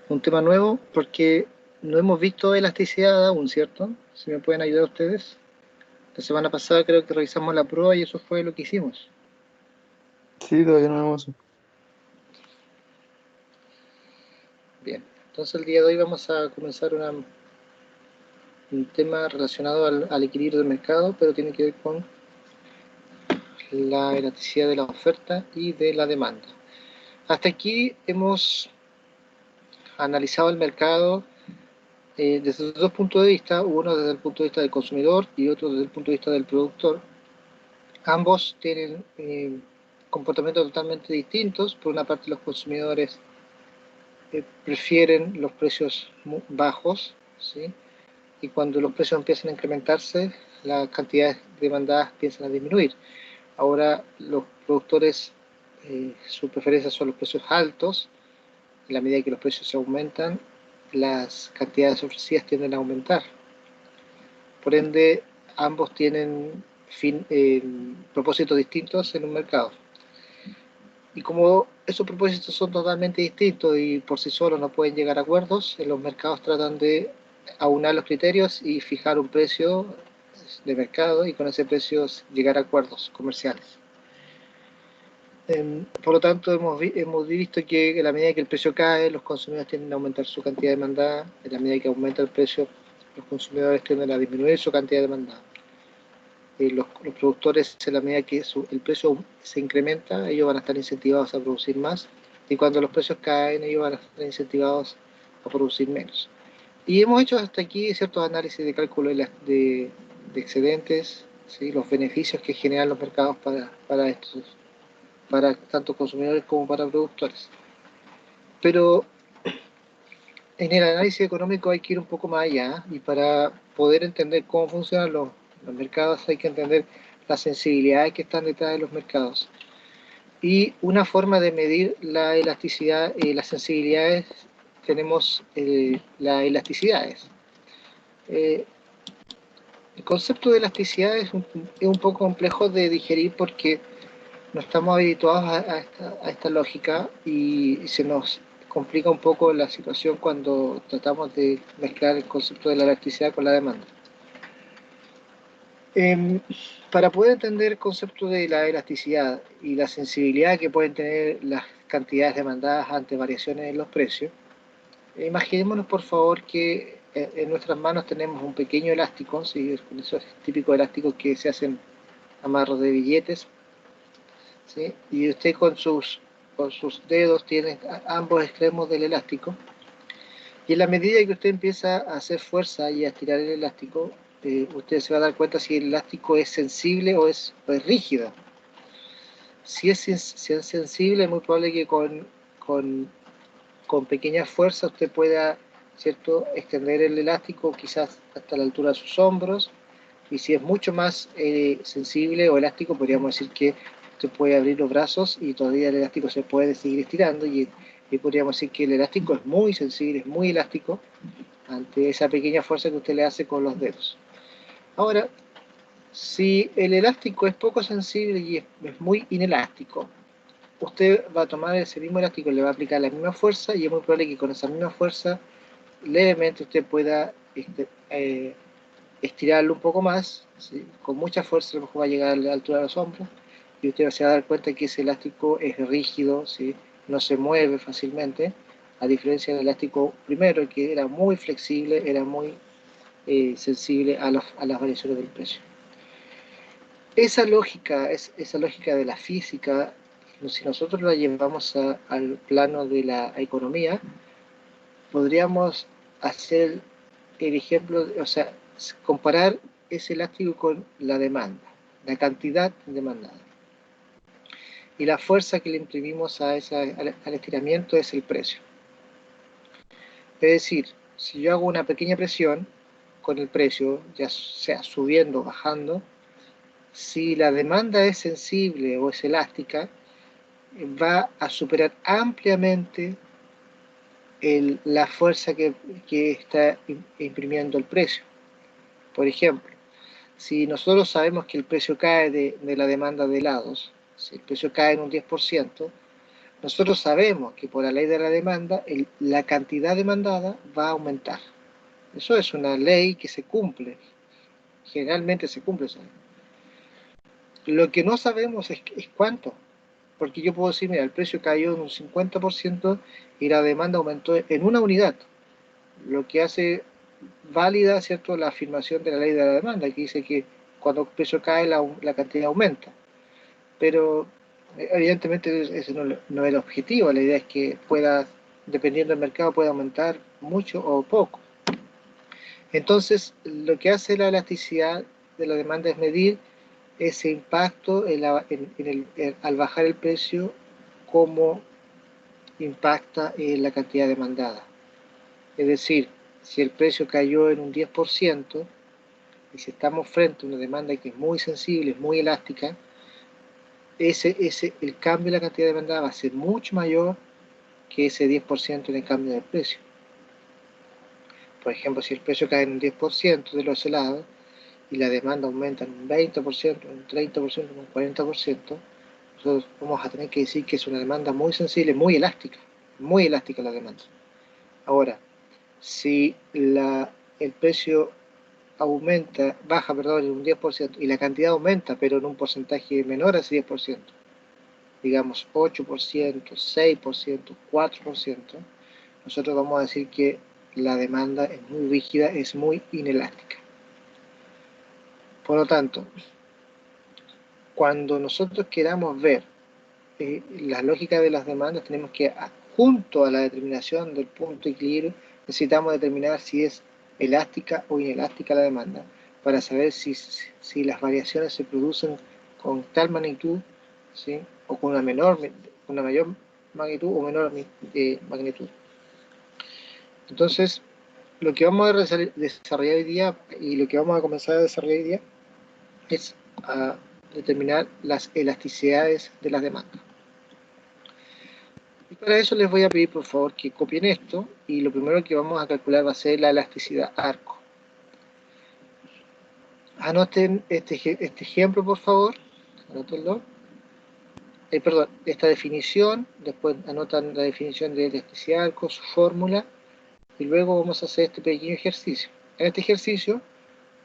Un tema nuevo porque no hemos visto elasticidad aún, ¿cierto? Si me pueden ayudar ustedes. La semana pasada creo que revisamos la prueba y eso fue lo que hicimos. Sí, todavía no lo hemos. Bien, entonces el día de hoy vamos a comenzar un tema relacionado al equilibrio del mercado, pero tiene que ver con la elasticidad de la oferta y de la demanda. Hasta aquí hemos analizado el mercado desde dos puntos de vista, uno desde el punto de vista del consumidor y otro desde el punto de vista del productor. Ambos tienen comportamientos totalmente distintos. Por una parte, los consumidores prefieren los precios bajos, ¿sí? Y cuando los precios empiezan a incrementarse, las cantidades demandadas empiezan a disminuir. Ahora los productores, su preferencia son los precios altos. En la medida que los precios se aumentan, las cantidades ofrecidas tienden a aumentar. Por ende, ambos tienen propósitos distintos en un mercado. Y como esos propósitos son totalmente distintos y por sí solos no pueden llegar a acuerdos, en los mercados tratan de aunar los criterios y fijar un precio de mercado y con ese precio llegar a acuerdos comerciales. Por lo tanto, hemos visto que en la medida que el precio cae, los consumidores tienden a aumentar su cantidad demandada, en la medida que aumenta el precio, los consumidores tienden a disminuir su cantidad demandada. Los productores, en la medida que el precio se incrementa, ellos van a estar incentivados a producir más, y cuando los precios caen, ellos van a estar incentivados a producir menos. Y hemos hecho hasta aquí ciertos análisis de cálculo de excedentes, ¿sí? Los beneficios que generan los mercados para tanto consumidores como para productores. Pero en el análisis económico hay que ir un poco más allá, y para poder entender cómo funcionan los mercados hay que entender las sensibilidades que están detrás de los mercados. Y una forma de medir la elasticidad y las sensibilidades, tenemos las elasticidades. Eh, el concepto de elasticidad es un poco complejo de digerir porque no estamos habituados a esta lógica y se nos complica un poco la situación cuando tratamos de mezclar el concepto de la elasticidad con la demanda. Eh, para poder entender el concepto de la elasticidad y la sensibilidad que pueden tener las cantidades demandadas ante variaciones en los precios, imaginémonos por favor que en nuestras manos tenemos un pequeño elástico, ¿sí? Esos típicos elásticos que se hacen amarros de billetes, ¿sí? Y usted con sus dedos tiene ambos extremos del elástico, y en la medida que usted empieza a hacer fuerza y a estirar el elástico, usted se va a dar cuenta si el elástico es sensible o es rígido. Si es sensible, es muy probable que con, con pequeña fuerza usted pueda, ¿cierto?, extender el elástico quizás hasta la altura de sus hombros. Y si es mucho más sensible o elástico, podríamos decir que usted puede abrir los brazos y todavía el elástico se puede seguir estirando, y podríamos decir que el elástico es muy sensible, es muy elástico ante esa pequeña fuerza que usted le hace con los dedos. Ahora, si el elástico es poco sensible y es muy inelástico, usted va a tomar ese mismo elástico, le va a aplicar la misma fuerza, y es muy probable que con esa misma fuerza levemente usted pueda estirarlo un poco más, ¿sí? Con mucha fuerza a lo mejor va a llegar a la altura de los hombros, y usted se va a dar cuenta que ese elástico es rígido, ¿sí? No se mueve fácilmente, a diferencia del elástico primero, que era muy flexible, era muy sensible a las variaciones del precio. Esa lógica de la física, si nosotros la llevamos al plano de la economía, podríamos hacer el ejemplo, o sea, comparar ese elástico con la demanda, la cantidad demandada. Y la fuerza que le imprimimos al estiramiento es el precio. Es decir, si yo hago una pequeña presión con el precio, ya sea subiendo o bajando, si la demanda es sensible o es elástica, va a superar ampliamente la fuerza que está imprimiendo el precio. Por ejemplo, si nosotros sabemos que el precio cae de la demanda de helados, si el precio cae en un 10%, nosotros sabemos que por la ley de la demanda, la cantidad demandada va a aumentar. Eso es una ley que se cumple, generalmente se cumple esa ley. Lo que no sabemos es cuánto, porque yo puedo decir, mira, el precio cayó en un 50% y la demanda aumentó en una unidad, lo que hace válida, ¿cierto?, la afirmación de la ley de la demanda, que dice que cuando el precio cae, la cantidad aumenta. Pero evidentemente ese no es el objetivo, la idea es que pueda, dependiendo del mercado, pueda aumentar mucho o poco. Entonces, lo que hace la elasticidad de la demanda es medir ese impacto al bajar el precio, cómo impacta en la cantidad demandada. Es decir, si el precio cayó en un 10%, y si estamos frente a una demanda que es muy sensible, es muy elástica, el cambio de la cantidad demandada va a ser mucho mayor que ese 10% en el cambio del precio. Por ejemplo, si el precio cae en un 10% de los helados y la demanda aumenta en un 20%, un 30%, un 40%, nosotros vamos a tener que decir que es una demanda muy sensible, muy elástica la demanda. Ahora, si el precio baja en un 10% y la cantidad aumenta, pero en un porcentaje menor a ese 10%, digamos 8%, 6%, 4%, nosotros vamos a decir que la demanda es muy rígida, es muy inelástica. Por lo tanto, cuando nosotros queramos ver la lógica de las demandas, tenemos que, junto a la determinación del punto de equilibrio, necesitamos determinar si es elástica o inelástica la demanda, para saber si las variaciones se producen con tal magnitud, ¿sí?, o con una mayor magnitud o menor magnitud. Entonces, lo que vamos a desarrollar hoy día y lo que vamos a comenzar a desarrollar hoy día es a determinar las elasticidades de las demandas. Y para eso les voy a pedir por favor que copien esto, y lo primero que vamos a calcular va a ser la elasticidad arco. Anoten este ejemplo por favor, anótenlo. Perdón, esta definición, después anotan la definición de elasticidad arco, su fórmula, y luego vamos a hacer este pequeño ejercicio. En este ejercicio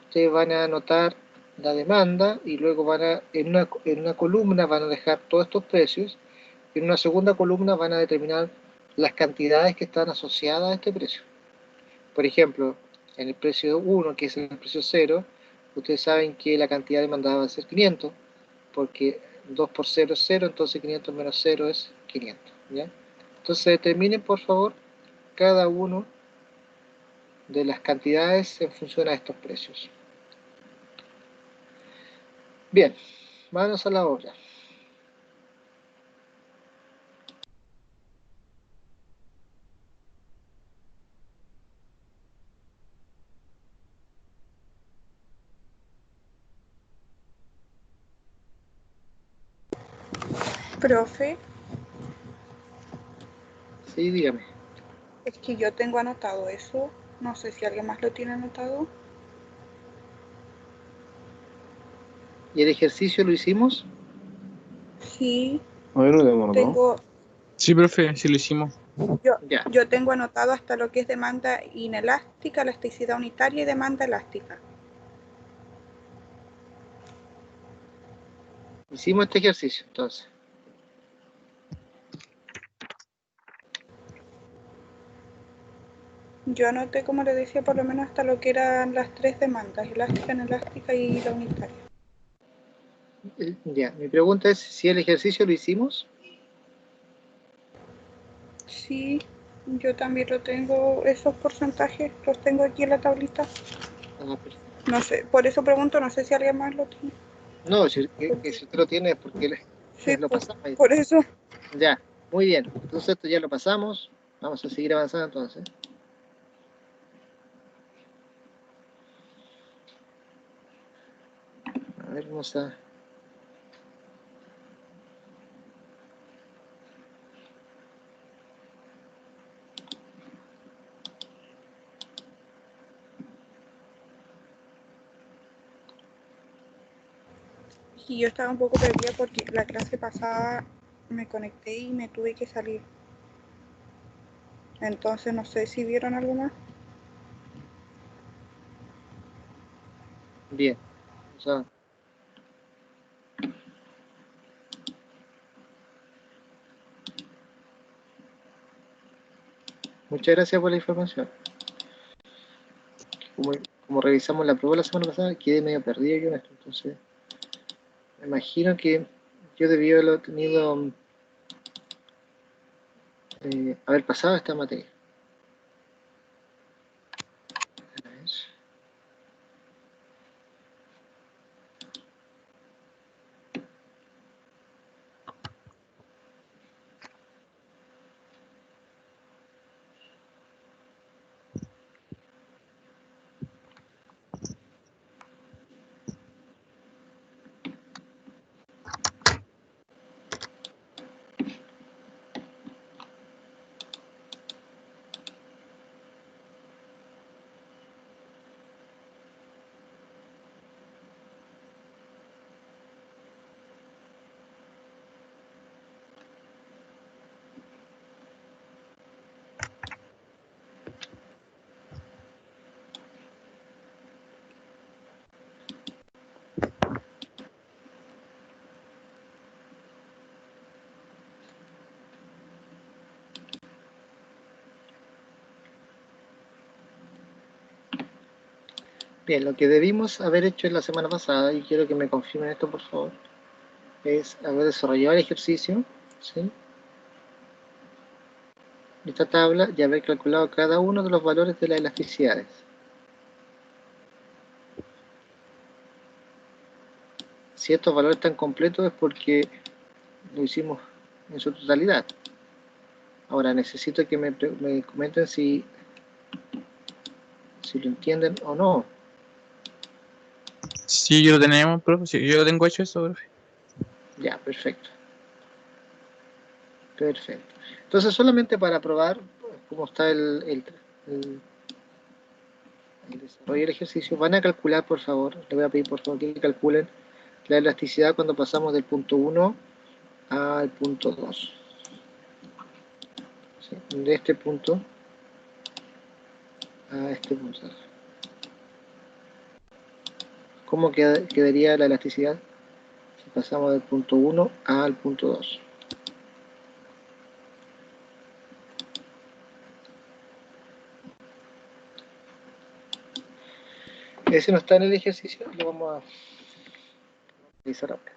ustedes van a anotar la demanda y luego en una columna van a dejar todos estos precios, y en una segunda columna van a determinar las cantidades que están asociadas a este precio. Por ejemplo, en el precio 1, que es el precio 0, ustedes saben que la cantidad demandada va a ser 500, porque 2 por 0 es 0, entonces 500 menos 0 es 500. ¿Ya? Entonces determinen por favor cada uno de las cantidades en función a estos precios. Bien, manos a la obra. Profe, Sí, dígame. es que yo tengo anotado eso. No sé si alguien más lo tiene anotado. ¿Y el ejercicio lo hicimos? Sí, A ver, lo tengo, ¿no? tengo, Sí, profe, sí lo hicimos. Ya. yo tengo anotado hasta lo que es demanda inelástica, elasticidad unitaria y demanda elástica. Hicimos este ejercicio, entonces. Yo anoté, como le decía, por lo menos hasta lo que eran las tres demandas, elástica, inelástica y la unitaria. Ya, mi pregunta es si el ejercicio lo hicimos. Sí, yo también lo tengo, esos porcentajes los tengo aquí en la tablita. Perfecto. No sé, por eso pregunto, no sé si alguien más lo tiene. No, si usted lo tiene es porque Sí, lo pasamos. por eso. Ya, muy bien. Entonces esto ya lo pasamos. Vamos a seguir avanzando entonces. A ver, vamos a... Y yo estaba un poco perdida porque la clase pasada me conecté y me tuve que salir. Entonces no sé si vieron algo más. Bien. O sea, muchas gracias por la información. Como revisamos la prueba la semana pasada, quedé medio perdido yo en esto. Entonces, me imagino que yo debí haberlo tenido, haber pasado esta materia. A ver. Bien, lo que debimos haber hecho en la semana pasada, y quiero que me confirmen esto por favor, es haber desarrollado el ejercicio, ¿sí? Esta tabla y haber calculado cada uno de los valores de las elasticidades. Si estos valores están completos es porque lo hicimos en su totalidad. Ahora necesito que me comenten si lo entienden o no. Sí, yo lo tenemos, profe. Sí, yo lo tengo hecho eso, profe. Ya, perfecto. Perfecto. Entonces, solamente para probar cómo está el desarrollo del ejercicio, van a calcular, por favor, les voy a pedir por favor que calculen la elasticidad cuando pasamos del punto 1 al punto 2. ¿Sí? De este punto a este punto. ¿Cómo quedaría la elasticidad si pasamos del punto 1 al punto 2? Ese no está en el ejercicio, lo vamos a revisar ahora.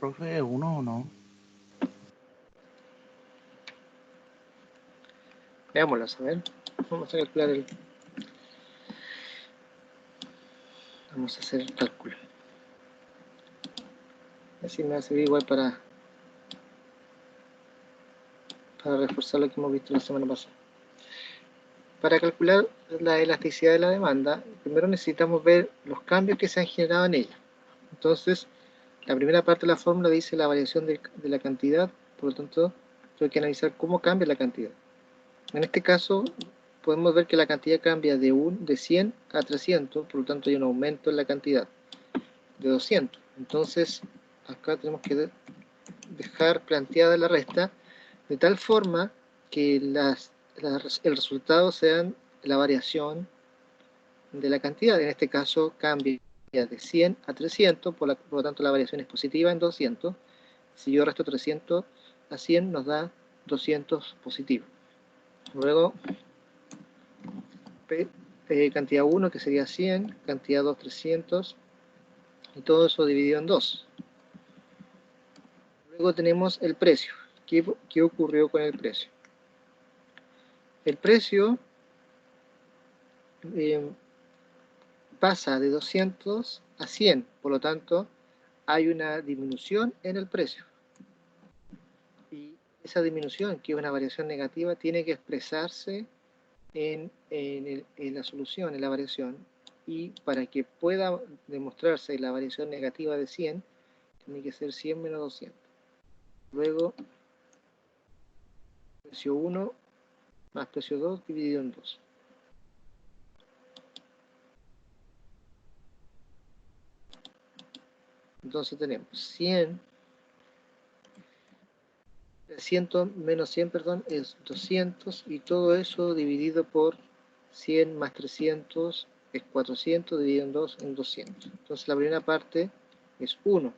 profe, uno o no. Veámoslo, a ver. Vamos a calcular Vamos a hacer el cálculo. Así me va a servir igual para reforzar lo que hemos visto la semana pasada. Para calcular la elasticidad de la demanda, primero necesitamos ver los cambios que se han generado en ella. Entonces, la primera parte de la fórmula dice la variación de la cantidad, por lo tanto, tengo que analizar cómo cambia la cantidad. En este caso, podemos ver que la cantidad cambia de 100 a 300, por lo tanto hay un aumento en la cantidad de 200. Entonces, acá tenemos que dejar planteada la resta de tal forma que el resultado sea la variación de la cantidad. En este caso cambia de 100 a 300, por lo tanto la variación es positiva en 200. Si yo resto 300 a 100 nos da 200 positivo. Luego cantidad 1 que sería 100, cantidad 2 300 y todo eso dividido en 2. Luego tenemos el precio. ¿Qué ocurrió con el precio? El precio pasa de 200 a 100, por lo tanto hay una disminución en el precio. Y esa disminución, que es una variación negativa, tiene que expresarse en la solución, en la variación. Y para que pueda demostrarse la variación negativa de 100, tiene que ser 100 menos 200. Luego, precio 1 más precio 2 dividido en 2. Entonces tenemos 100, 300 menos 100, perdón, es 200, y todo eso dividido por 100 más 300 es 400, dividido en 2 en 200. Entonces la primera parte es 1.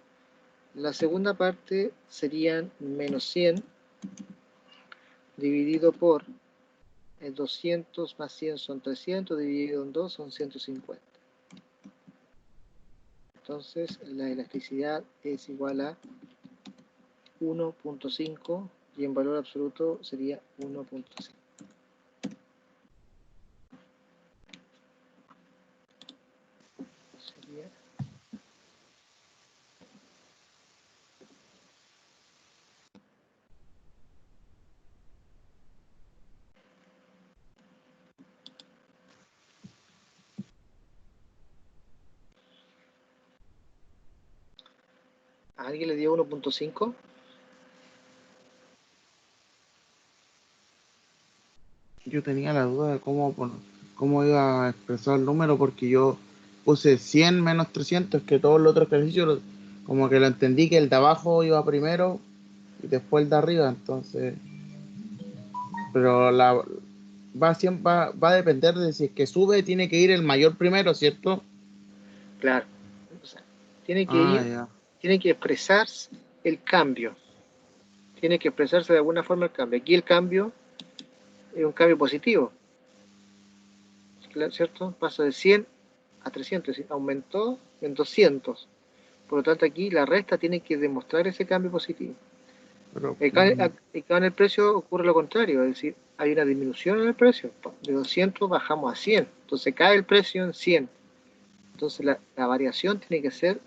La segunda parte serían menos 100 dividido por 200 más 100 son 300, dividido en 2 son 150. Entonces la elasticidad es igual a 1.5 y en valor absoluto sería 1.5. Sería ¿a alguien le dio 1.5? Yo tenía la duda de cómo iba a expresar el número, porque yo puse 100 menos 300, que todos los otros ejercicios, como que lo entendí que el de abajo iba primero y después el de arriba, entonces, pero va a depender de si es que sube, tiene que ir el mayor primero, ¿cierto? Claro. O sea, tiene que Ya. tiene que expresarse el cambio. Tiene que expresarse de alguna forma el cambio. Aquí el cambio es un cambio positivo, ¿cierto? Pasa de 100 a 300, es decir, aumentó en 200. Por lo tanto, aquí la resta tiene que demostrar ese cambio positivo. Pero, Acá en el precio ocurre lo contrario, es decir, hay una disminución en el precio. De 200 bajamos a 100, entonces cae el precio en 100. Entonces la variación tiene que ser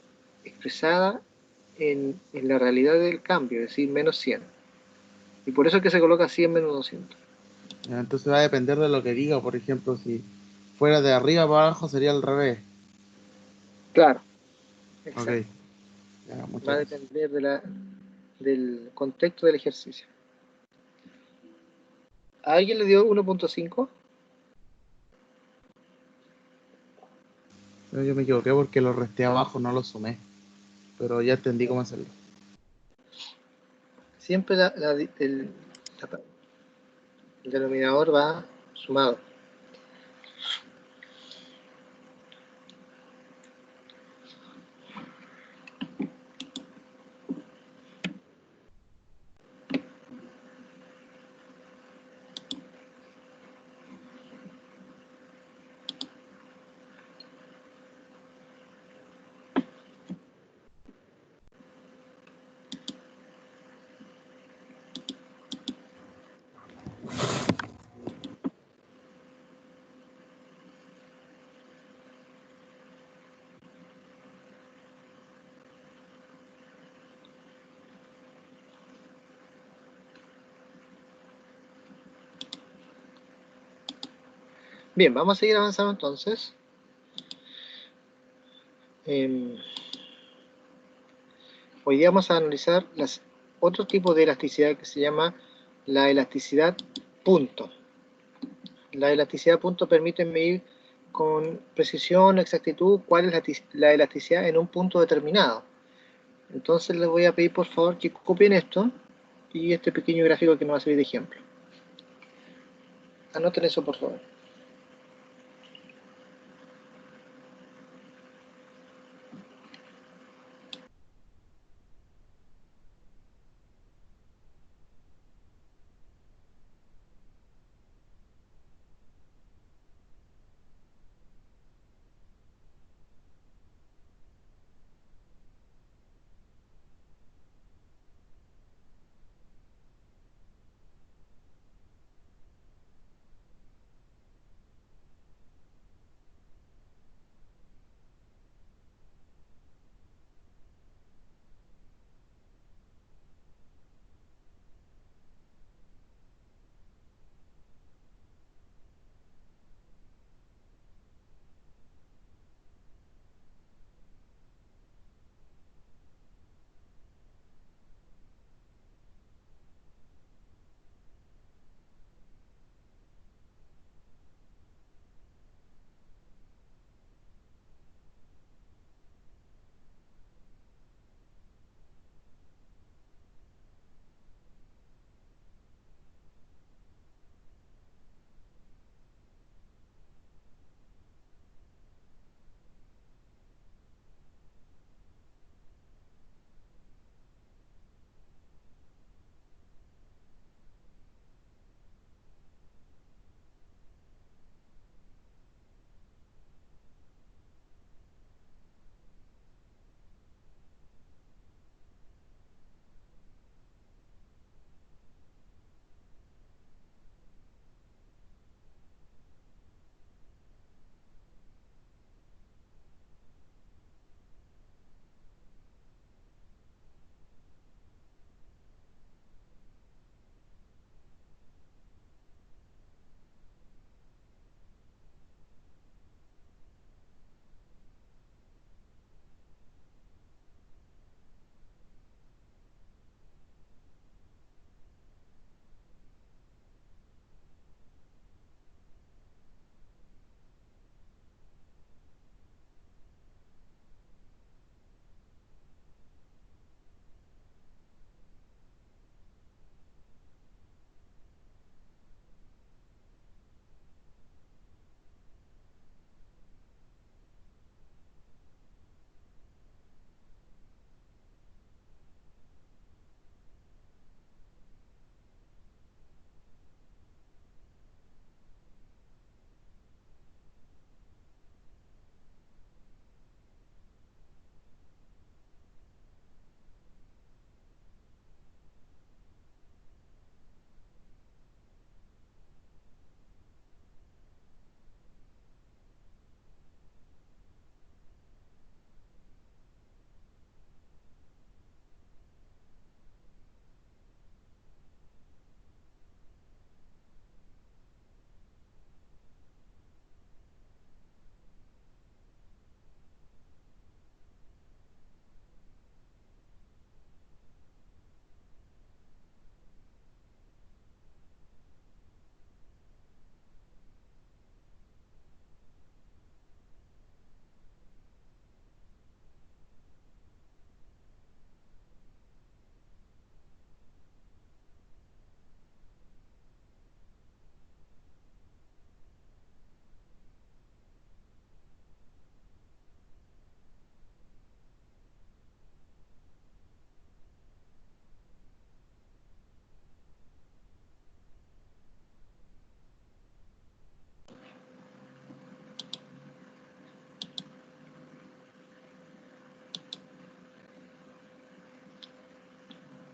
expresada en la realidad del cambio, es decir, menos 100. Y por eso es que se coloca 100 menos 200. entonces va a depender de lo que diga, por ejemplo, si fuera de arriba para abajo sería al revés. Claro, Ok, exacto. ya, Va muchas a gracias. depender del contexto del ejercicio. ¿A alguien le dio 1.5? Yo me equivoqué porque lo resté abajo, no lo sumé, pero ya entendí cómo hacerlo. Siempre el denominador va sumado. Bien, vamos a seguir avanzando entonces. Hoy día vamos a analizar otro tipo de elasticidad que se llama la elasticidad punto. La elasticidad punto permite medir con precisión, exactitud, cuál es la elasticidad en un punto determinado. Entonces les voy a pedir por favor que copien esto y este pequeño gráfico que nos va a servir de ejemplo. Anoten eso por favor.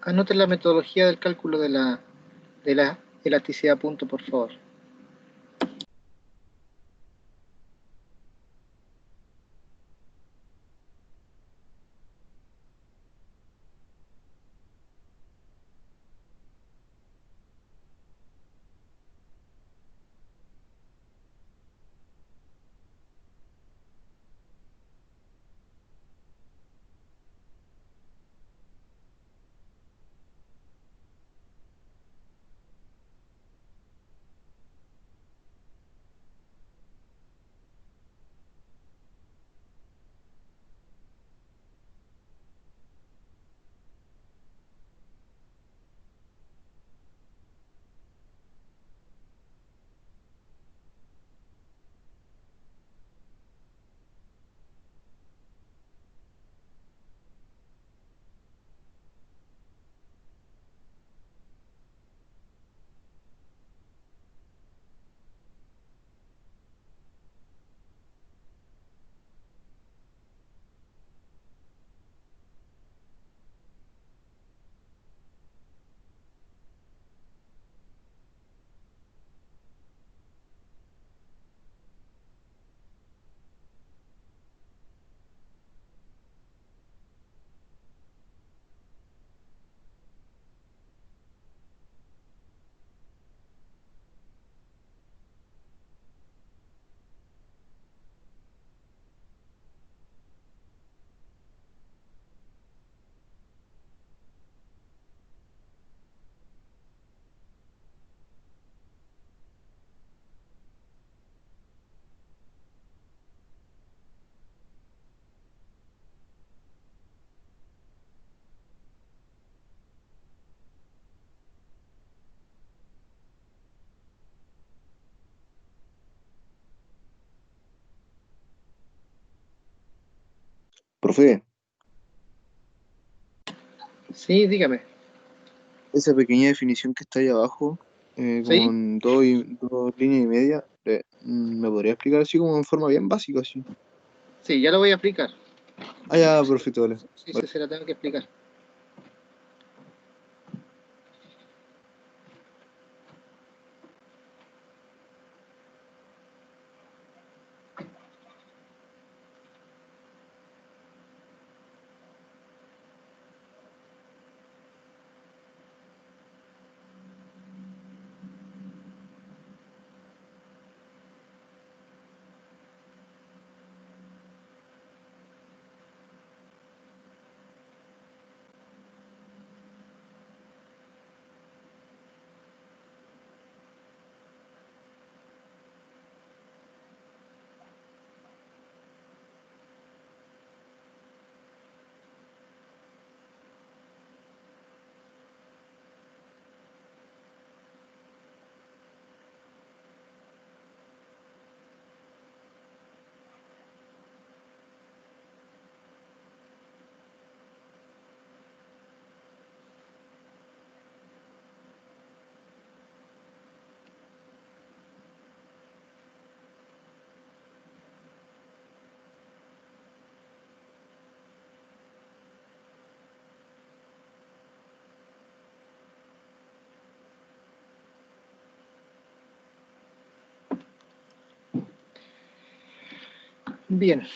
Anoten la metodología del cálculo de la elasticidad punto, por favor. Profe, Sí, dígame. esa pequeña definición que está ahí abajo, como ¿Sí? en dos líneas y media, ¿me podría explicar así como en forma bien básica, así? Sí, ya lo voy a explicar. Ah, ya, Sí, perfecto, vale. sí, Vale. sí, se la tengo que explicar. Bien.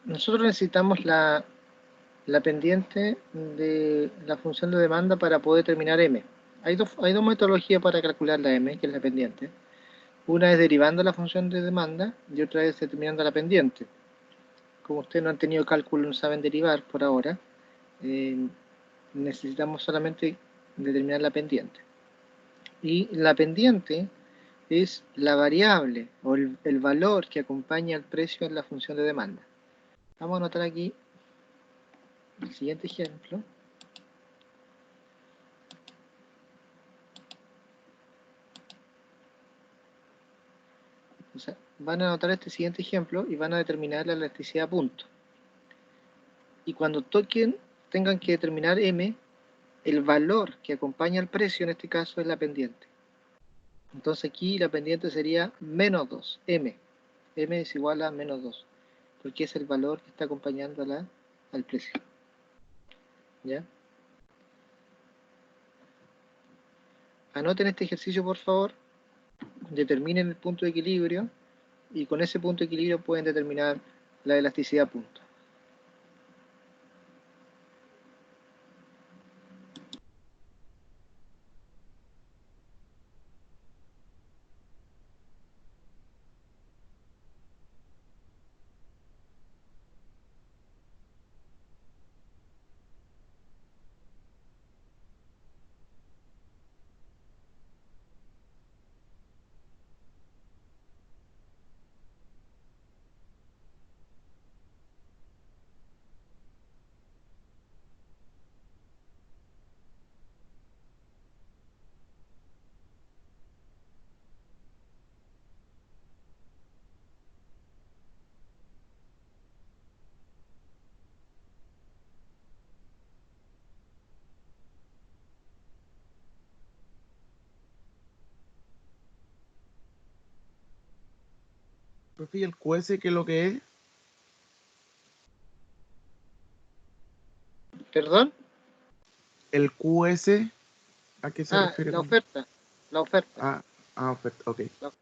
Nosotros necesitamos la pendiente de la función de demanda para poder determinar M. Hay dos metodologías para calcular la M, que es la pendiente. Una es derivando la función de demanda y otra es determinando la pendiente. Como ustedes no han tenido cálculo, no saben derivar por ahora, eh, necesitamos solamente determinar la pendiente. Y la pendiente es la variable o el valor que acompaña al precio en la función de demanda. Vamos a anotar aquí el siguiente ejemplo. O sea, van a anotar este siguiente ejemplo y van a determinar la elasticidad a punto. Y cuando tengan que determinar M, el valor que acompaña al precio en este caso es la pendiente. Entonces aquí la pendiente sería menos 2, M. M es igual a menos 2, porque es el valor que está acompañando al precio. ¿Ya? Anoten este ejercicio, por favor. Determinen el punto de equilibrio y con ese punto de equilibrio pueden determinar la elasticidad a punto. Profe, ¿y el QS qué es lo que es? ¿Perdón? ¿El QS a qué se Ah, refiere la con...? oferta. La oferta. Ah, oferta, ok. La oferta.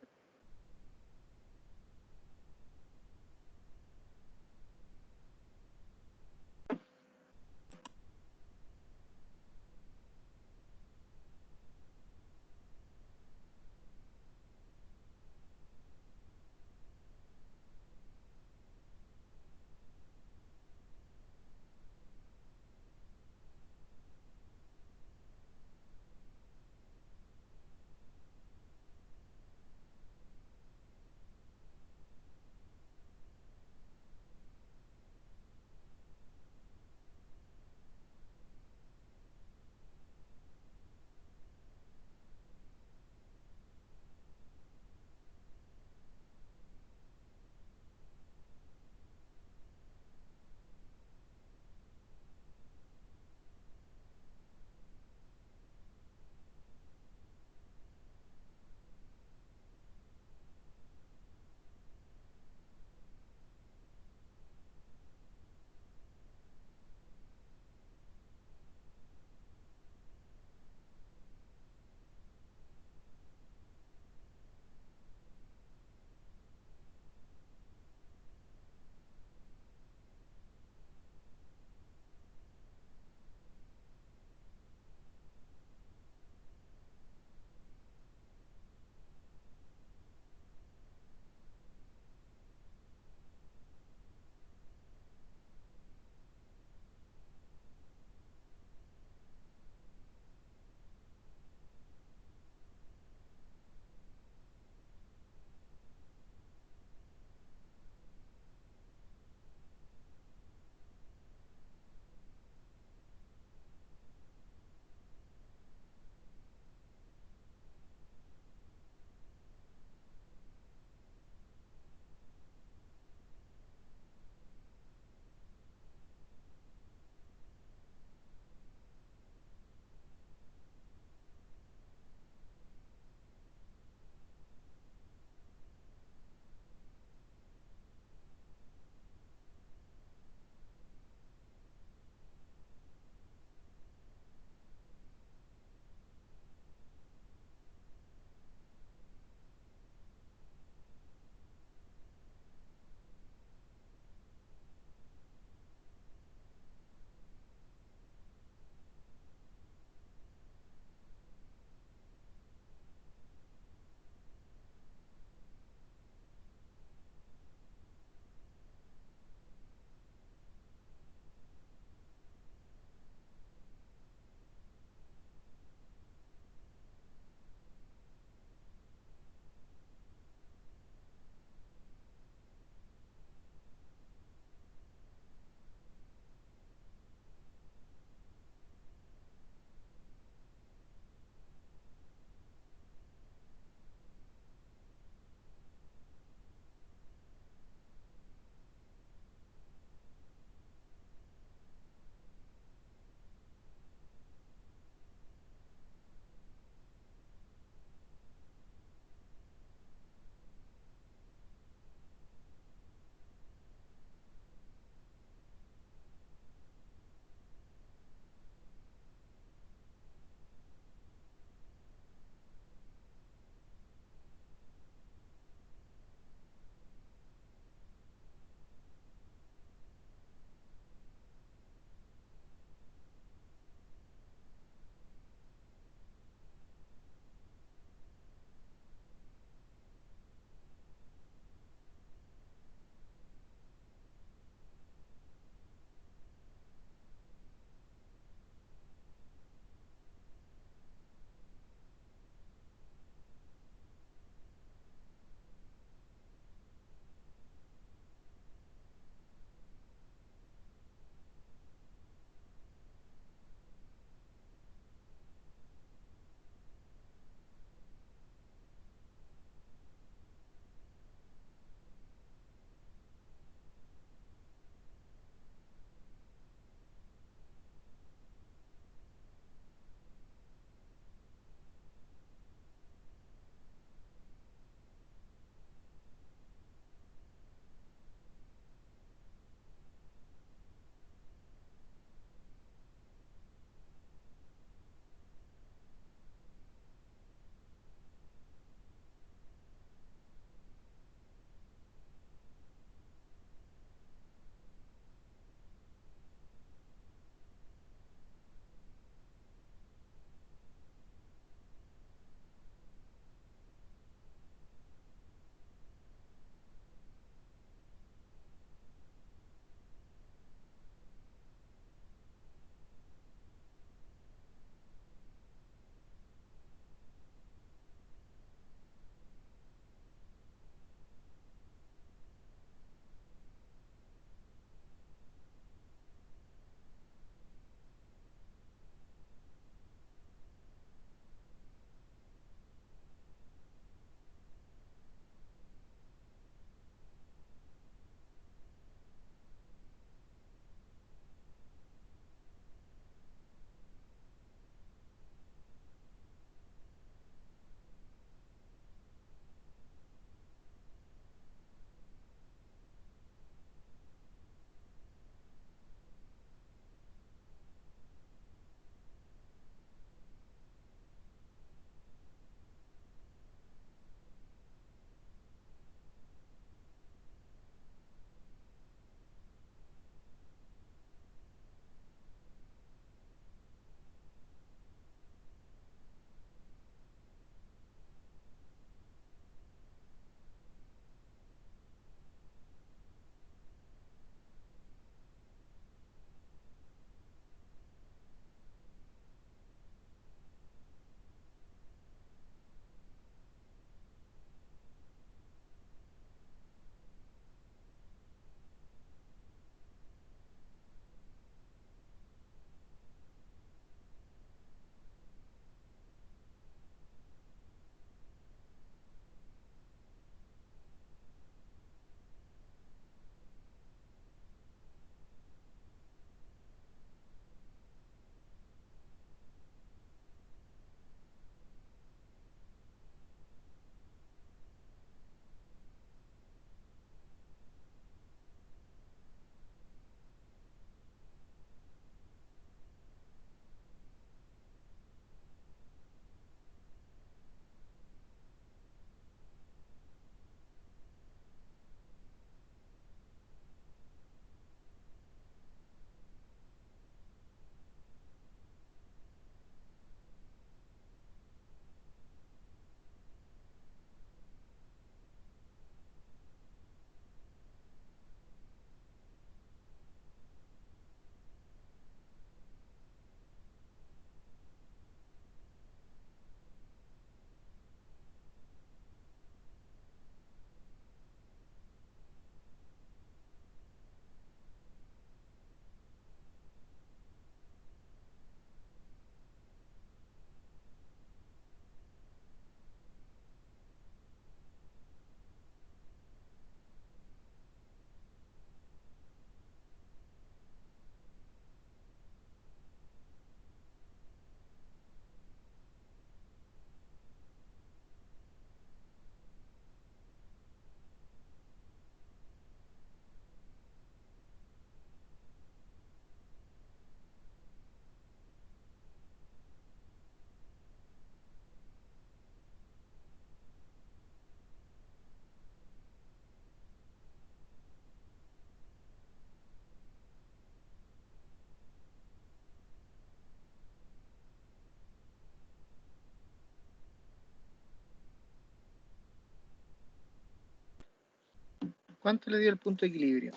¿Cuánto le dio el punto de equilibrio?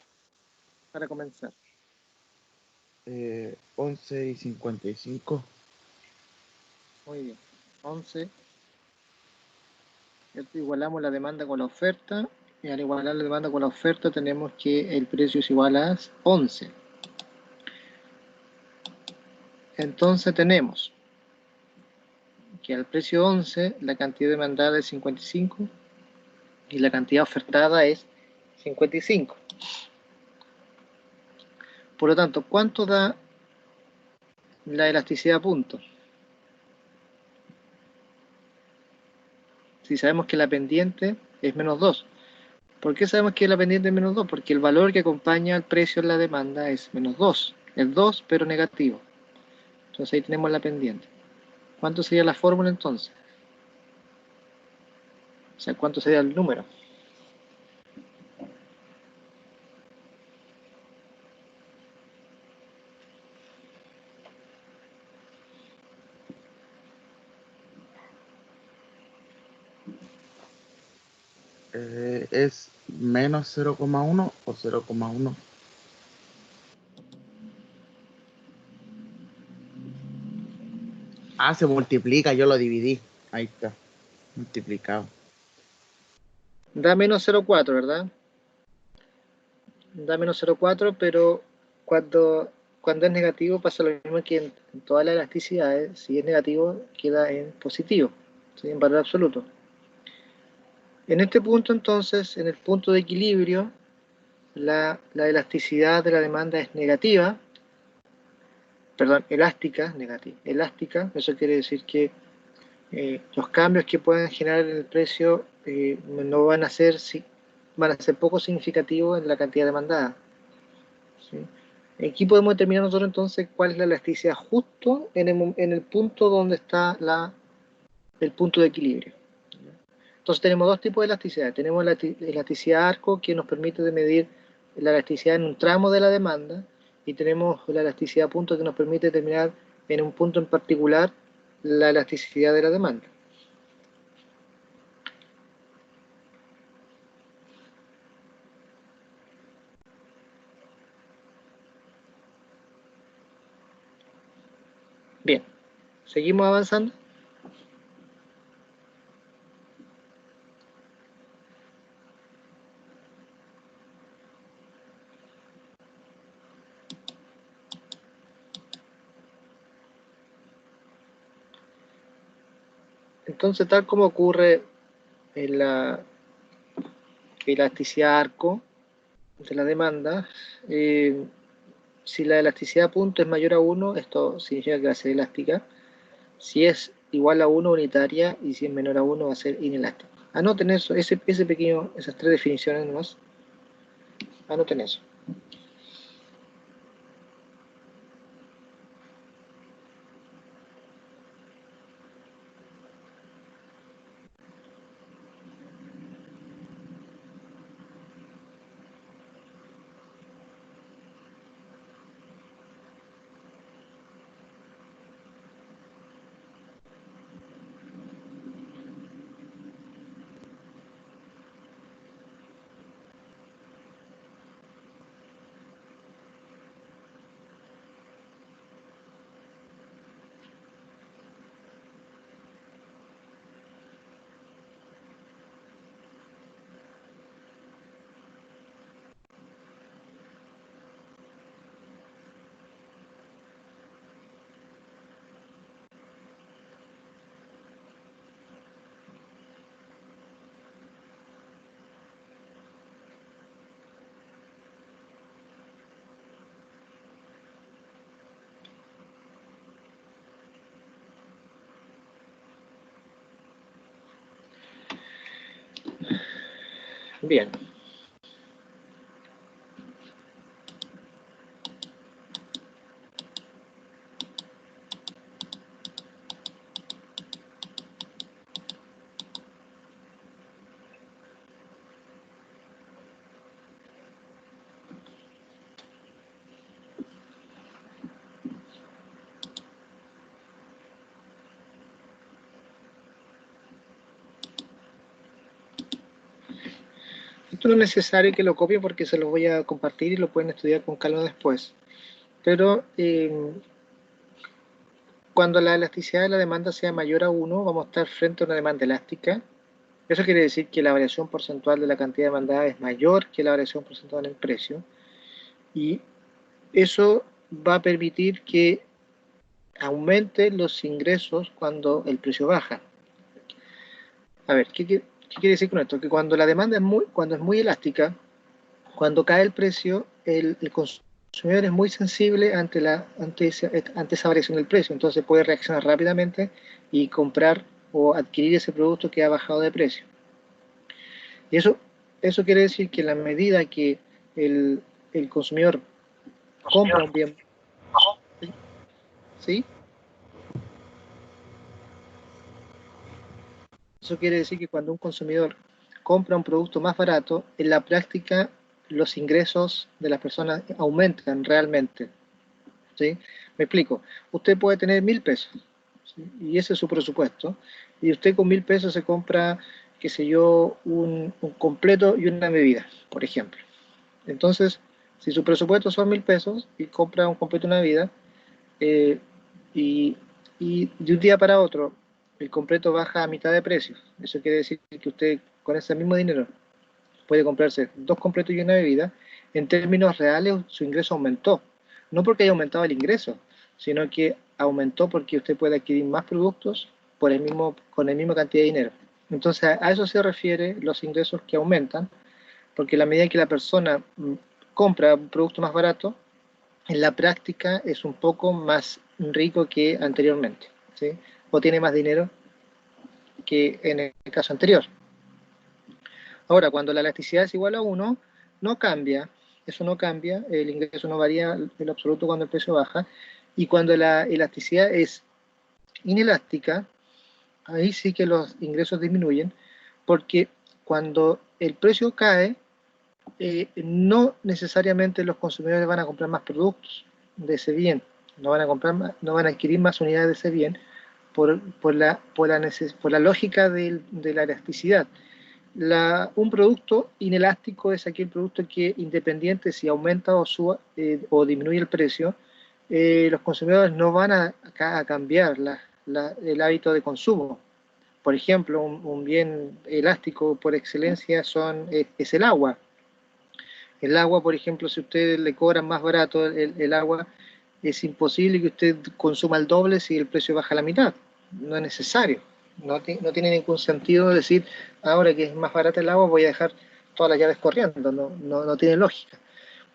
Para comenzar. 11:55. Muy bien. 11. Igualamos la demanda con la oferta. Y al igualar la demanda con la oferta tenemos que el precio es igual a 11. Entonces tenemos que al precio 11 la cantidad demandada es 55 y la cantidad ofertada es 55. Por lo tanto, ¿cuánto da la elasticidad a punto? Si sabemos que la pendiente es menos 2. ¿Por qué sabemos que la pendiente es menos 2? Porque el valor que acompaña al precio en la demanda es menos 2. Es 2 pero negativo. Entonces ahí tenemos la pendiente. ¿Cuánto sería la fórmula entonces? O sea, ¿cuánto sería el número? Es menos 0,1 o 0,1. Ah, se multiplica, yo lo dividí. Ahí está, multiplicado. Da menos 0,4, ¿verdad? Da menos 0,4, pero cuando es negativo pasa lo mismo que en todas las elasticidades. Si es negativo, queda en positivo, ¿sí? En valor absoluto. En este punto, entonces, en el punto de equilibrio, la elasticidad de la demanda es negativa, perdón, elástica, negativa, elástica. Eso quiere decir que los cambios que puedan generar en el precio no van a ser, van a ser poco significativos en la cantidad demandada, ¿sí? Aquí podemos determinar nosotros entonces cuál es la elasticidad justo en el punto donde está el punto de equilibrio. Entonces tenemos dos tipos de elasticidad. Tenemos la elasticidad arco, que nos permite de medir la elasticidad en un tramo de la demanda, y tenemos la elasticidad punto, que nos permite determinar en un punto en particular la elasticidad de la demanda. Bien, seguimos avanzando. Entonces, tal como ocurre en la elasticidad arco de la demanda, si la elasticidad punto es mayor a 1, esto significa que va a ser elástica. Si es igual a 1, unitaria, y si es menor a 1, va a ser inelástica. Anoten eso, ese pequeño, esas tres definiciones nomás. Anoten eso. Bien. Esto no es necesario que lo copien porque se los voy a compartir y lo pueden estudiar con calma después. Pero cuando la elasticidad de la demanda sea mayor a 1, vamos a estar frente a una demanda elástica. Eso quiere decir que la variación porcentual de la cantidad demandada es mayor que la variación porcentual en el precio. Y eso va a permitir que aumenten los ingresos cuando el precio baja. A ver, ¿qué quiere decir con esto? Que cuando la demanda cuando es muy elástica, cuando cae el precio, el consumidor es muy sensible ante esa variación del precio, entonces puede reaccionar rápidamente y comprar o adquirir ese producto que ha bajado de precio. Y eso quiere decir que en la medida que el consumidor compra un bien, ¿sí? Eso quiere decir que cuando un consumidor compra un producto más barato, en la práctica los ingresos de las personas aumentan realmente. ¿Sí? Me explico. Usted puede tener 1.000 pesos, ¿sí? Y ese es su presupuesto. Y usted con 1.000 pesos se compra, qué sé yo, un completo y una bebida, por ejemplo. Entonces, si su presupuesto son 1.000 pesos y compra un completo y una bebida, y de un día para otro el completo baja a mitad de precio. Eso quiere decir que usted con ese mismo dinero puede comprarse 2 completos y una bebida. En términos reales su ingreso aumentó. No porque haya aumentado el ingreso, sino que aumentó porque usted puede adquirir más productos con la misma cantidad de dinero. Entonces a eso se refiere los ingresos que aumentan, porque a la medida que la persona compra un producto más barato, en la práctica es un poco más rico que anteriormente, ¿sí? O tiene más dinero que en el caso anterior. Ahora, cuando la elasticidad es igual a 1, no cambia, eso no cambia, el ingreso no varía en lo absoluto cuando el precio baja, y cuando la elasticidad es inelástica, ahí sí que los ingresos disminuyen, porque cuando el precio cae, no necesariamente los consumidores van a comprar más productos de ese bien, no van a adquirir más unidades de ese bien por la lógica de la elasticidad. Un producto inelástico es aquel producto que, independiente si aumenta o disminuye el precio, los consumidores no van a cambiar el hábito de consumo. Por ejemplo, un bien elástico por excelencia es el agua. El agua, por ejemplo, si ustedes le cobran más barato el agua, es imposible que usted consuma el doble si el precio baja a la mitad. No es necesario. No tiene ningún sentido decir, ahora que es más barata el agua, voy a dejar todas las llaves corriendo. No tiene lógica.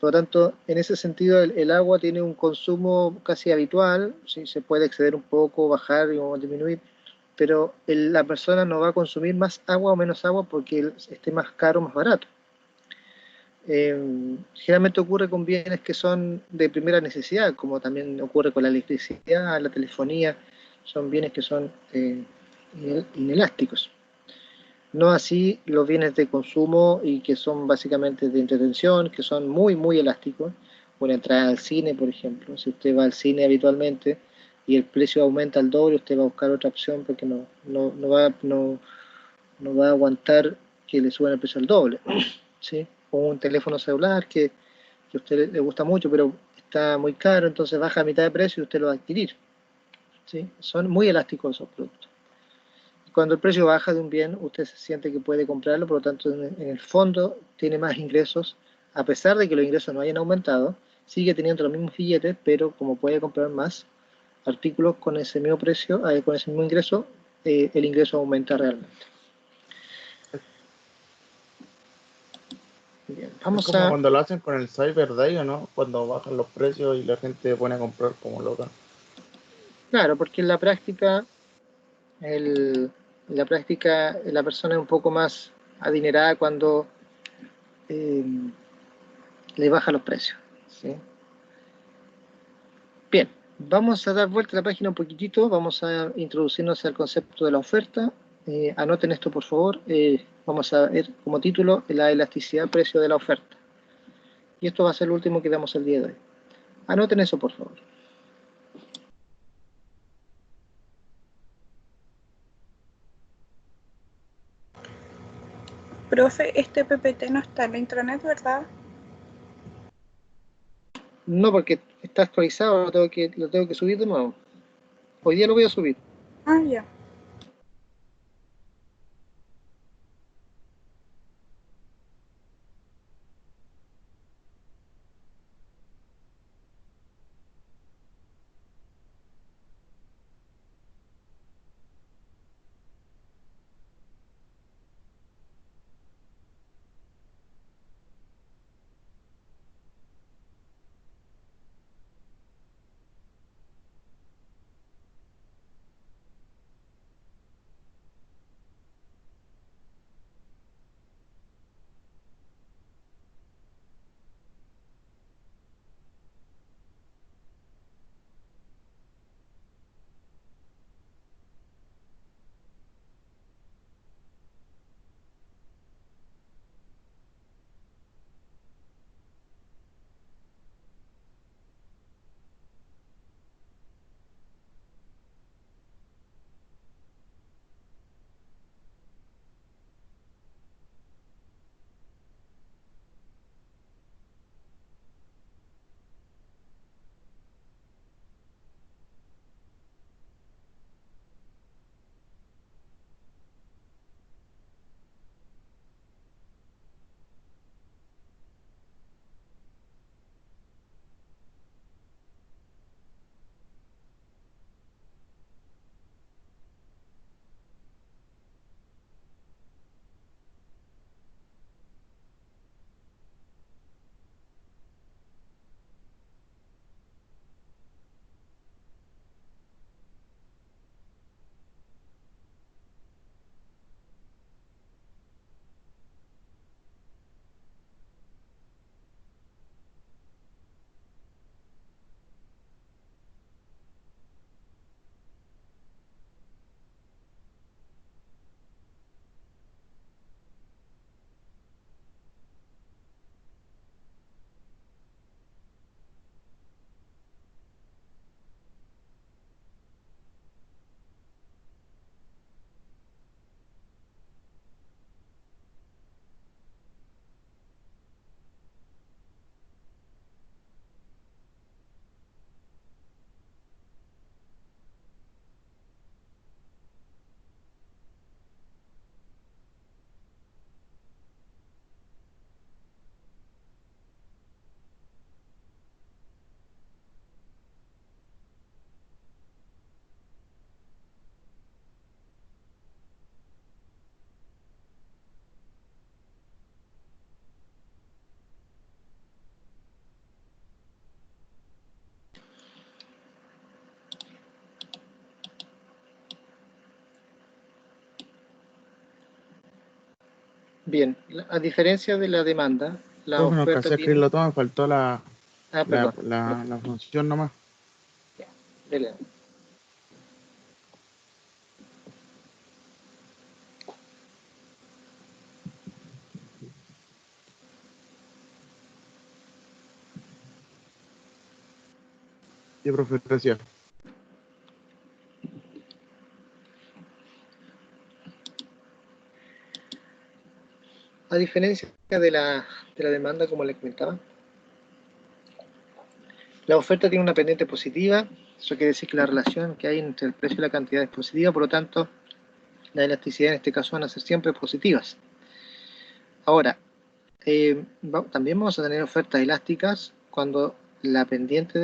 Por lo tanto, en ese sentido, el agua tiene un consumo casi habitual. ¿Sí? Se puede exceder un poco, bajar o disminuir, pero la persona no va a consumir más agua o menos agua porque esté más caro o más barato. Generalmente ocurre con bienes que son de primera necesidad, como también ocurre con la electricidad, la telefonía, son bienes que son inelásticos. No así los bienes de consumo y que son básicamente de entretención, que son muy, muy elásticos. Una entrada al cine, por ejemplo, si usted va al cine habitualmente y el precio aumenta al doble, usted va a buscar otra opción porque no va a aguantar que le suban el precio al doble, ¿sí? O un teléfono celular que a usted le gusta mucho, pero está muy caro, entonces baja a mitad de precio y usted lo va a adquirir, ¿sí? Son muy elásticos esos productos. Cuando el precio baja de un bien, usted se siente que puede comprarlo, por lo tanto, en el fondo tiene más ingresos, a pesar de que los ingresos no hayan aumentado, sigue teniendo los mismos billetes, pero como puede comprar más artículos con ese mismo precio, con ese mismo ingreso, el ingreso aumenta realmente. Bien, Es como cuando lo hacen con el Cyber Day, ¿o no? Cuando bajan los precios y la gente se pone a comprar como loca. Claro, porque en la práctica, la persona es un poco más adinerada cuando le baja los precios, ¿sí? Bien, vamos a dar vuelta a la página un poquitito, vamos a introducirnos al concepto de la oferta. Anoten esto, por favor. Vamos a ver como título la elasticidad precio de la oferta. Y esto va a ser lo último que damos el día de hoy. Anoten eso, por favor. Profe, este PPT no está en la intranet, ¿verdad? No, porque está actualizado, lo tengo que subir de nuevo. Hoy día lo voy a subir. Ah, ya. Bien, a diferencia de la demanda, la Profe, no oferta alcancé a tiene... escribirlo todo, me faltó Perdón. la función nomás. Dele. Sí, profe, gracias. A diferencia de la demanda, como le comentaba, la oferta tiene una pendiente positiva. Eso quiere decir que la relación que hay entre el precio y la cantidad es positiva, por lo tanto, la elasticidad en este caso van a ser siempre positivas. Ahora, también vamos a tener ofertas elásticas cuando la pendiente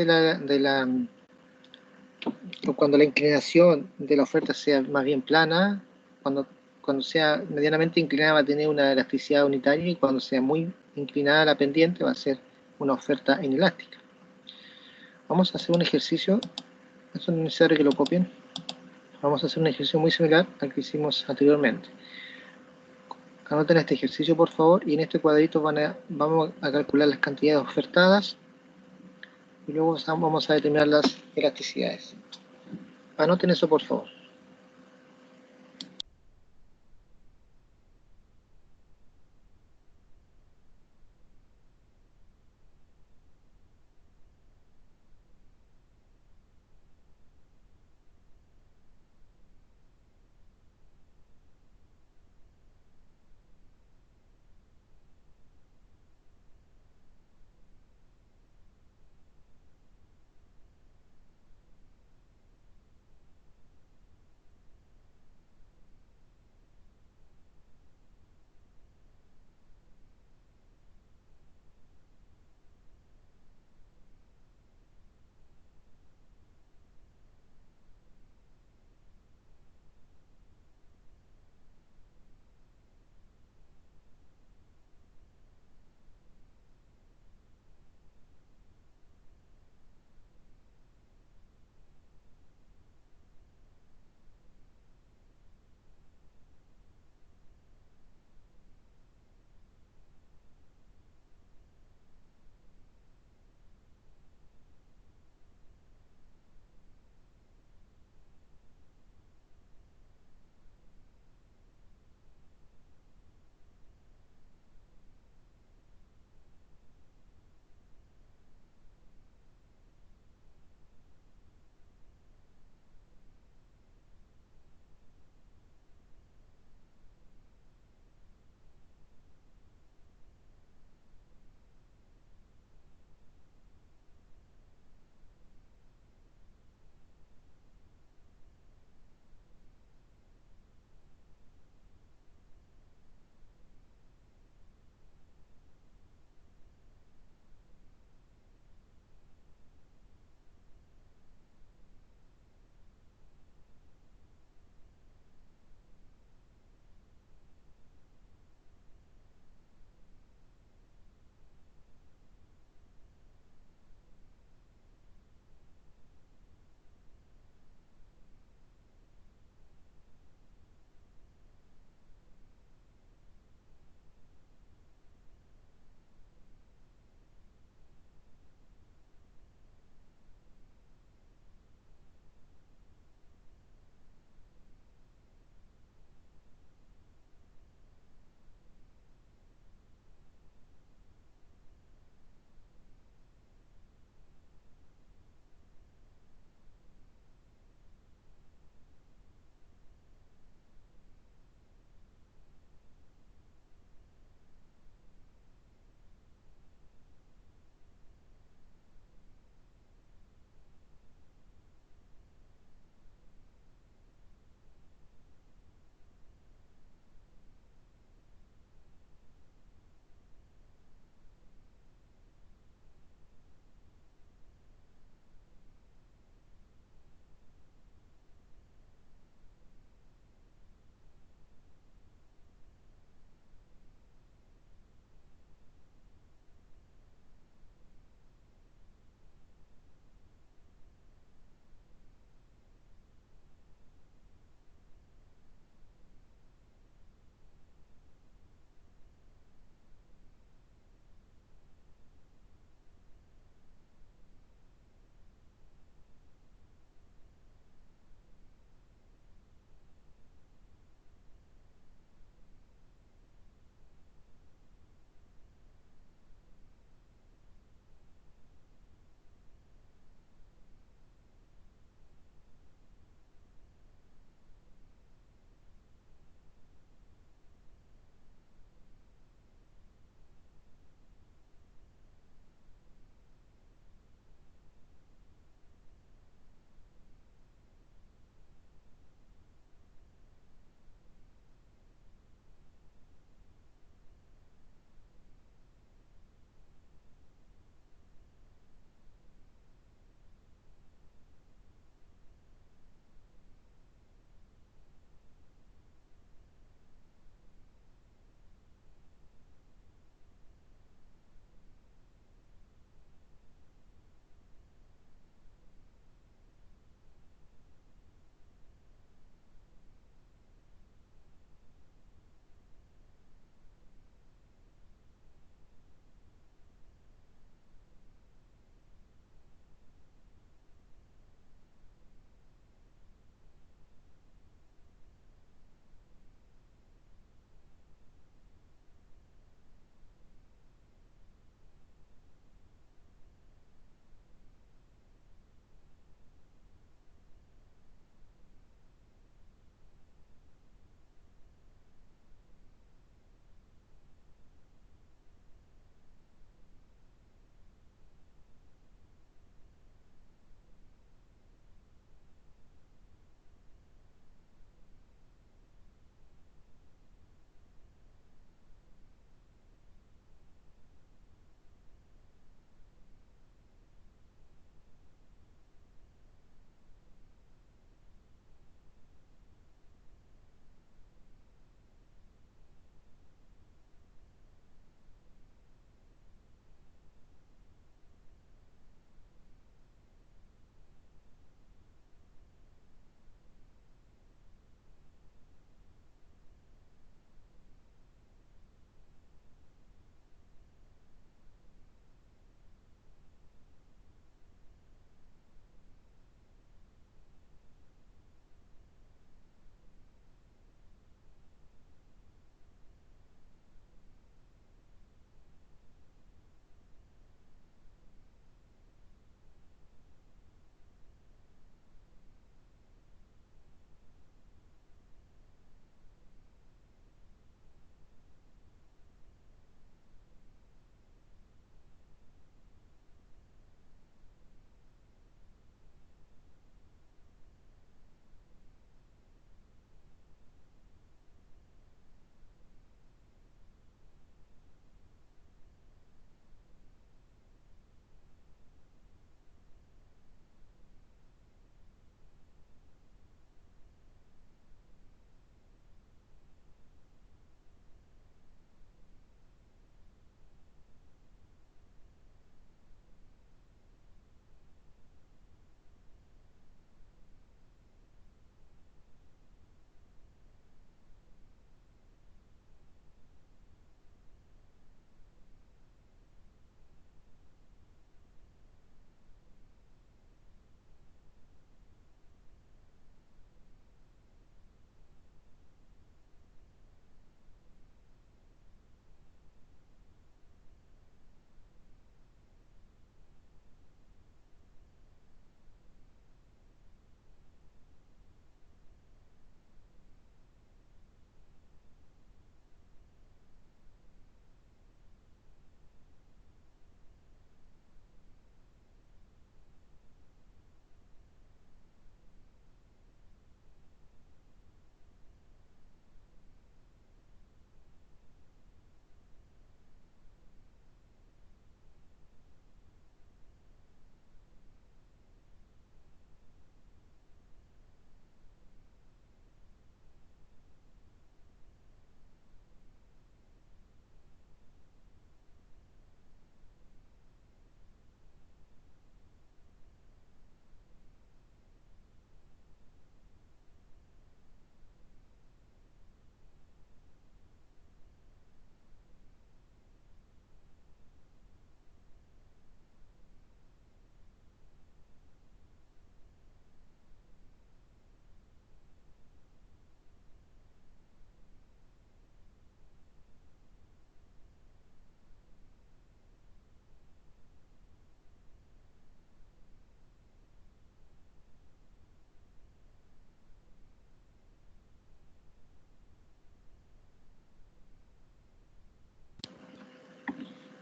cuando la inclinación de la oferta sea más bien plana, cuando sea medianamente inclinada va a tener una elasticidad unitaria, y cuando sea muy inclinada la pendiente va a ser una oferta inelástica. Vamos a hacer un ejercicio, eso no es necesario que lo copien, vamos a hacer un ejercicio muy similar al que hicimos anteriormente. Anoten este ejercicio por favor, y en este cuadrito vamos a calcular las cantidades ofertadas y luego vamos a determinar las elasticidades. Anoten eso por favor.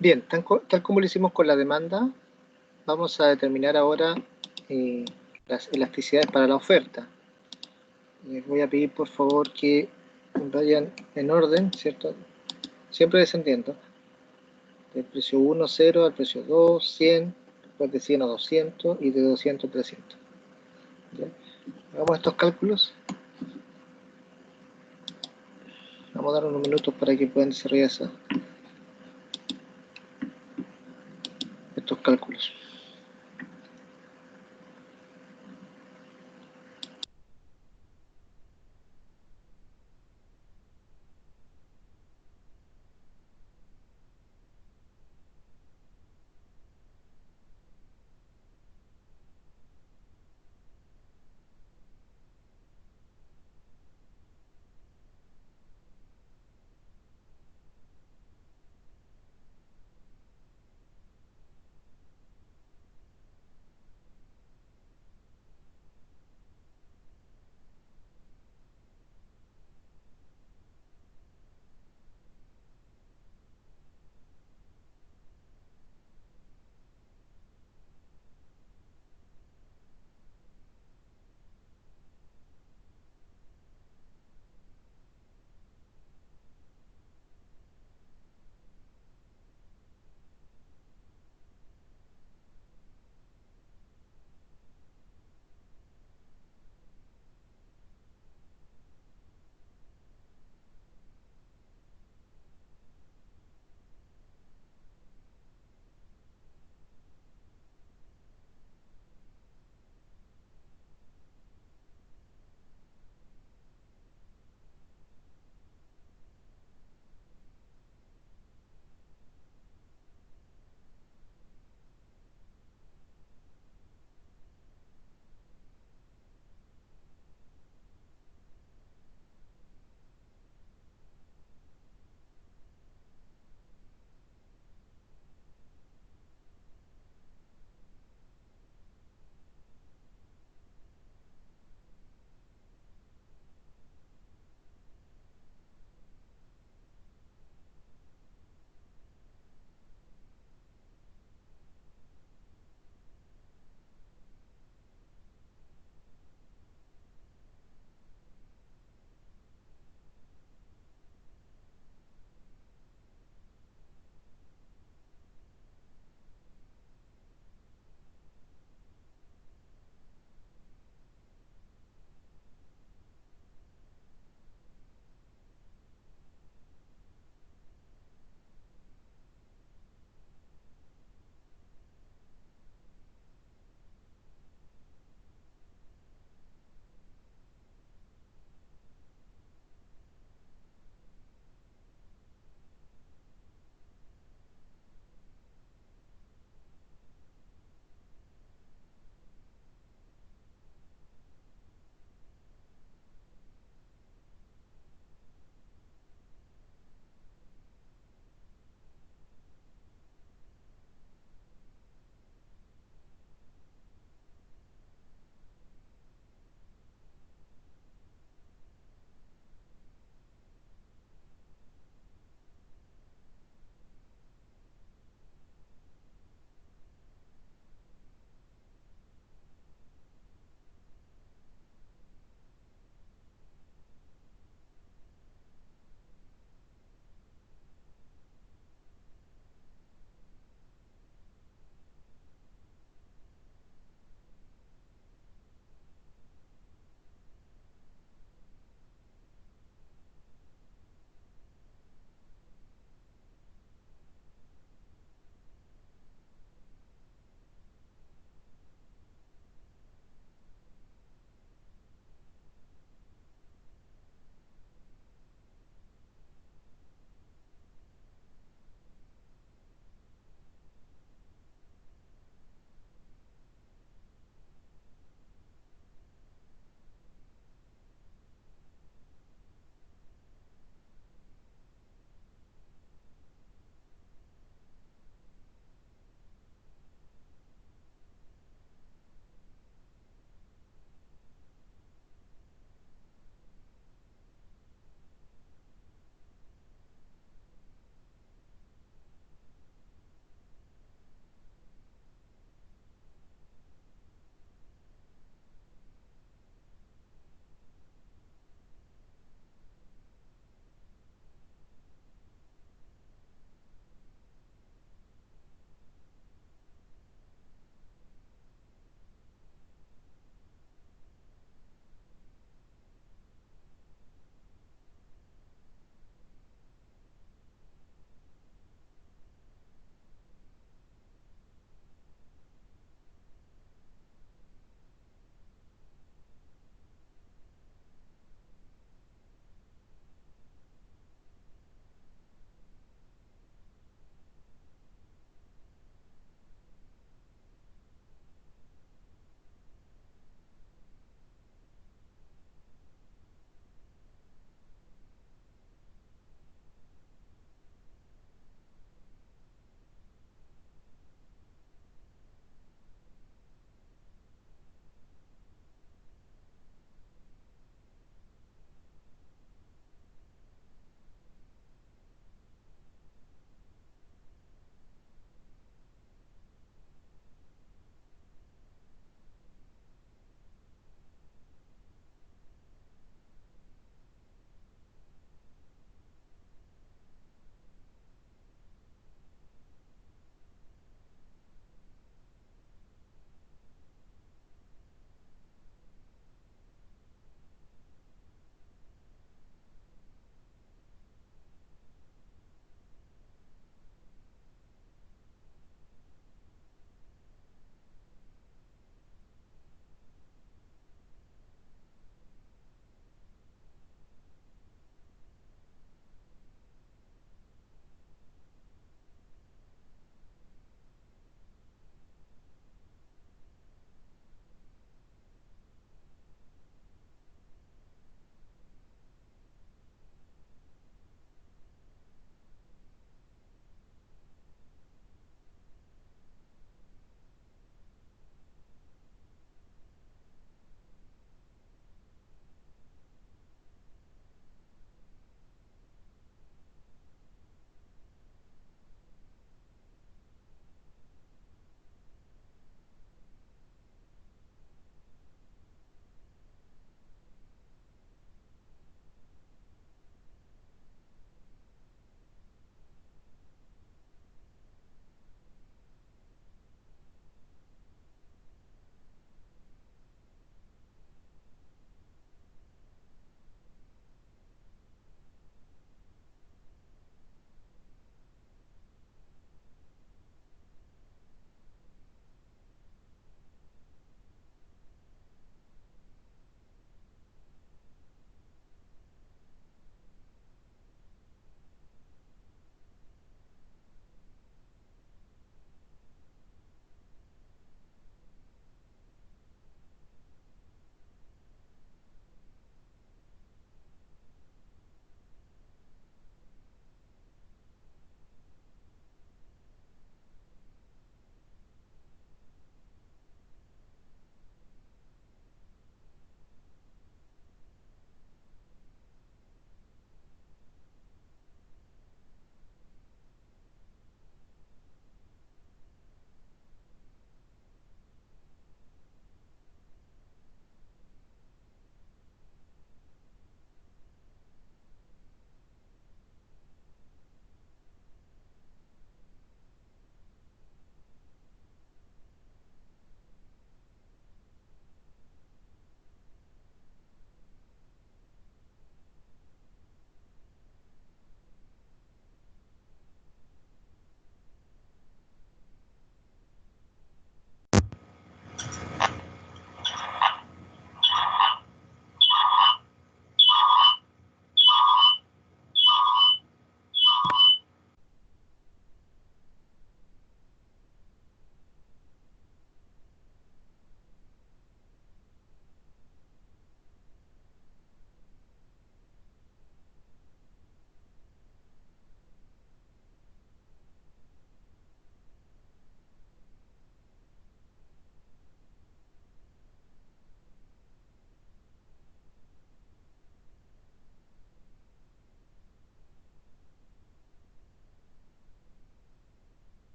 Bien, tal como lo hicimos con la demanda, vamos a determinar ahora las elasticidades para la oferta. Les voy a pedir por favor que vayan en orden, ¿cierto? Siempre descendiendo. Del precio 1, 0 al precio 2, 100, después de 100 a 200 y de 200 a 300. ¿Ya? Hagamos estos cálculos. Vamos a dar unos minutos para que puedan desarrollar estos cálculos.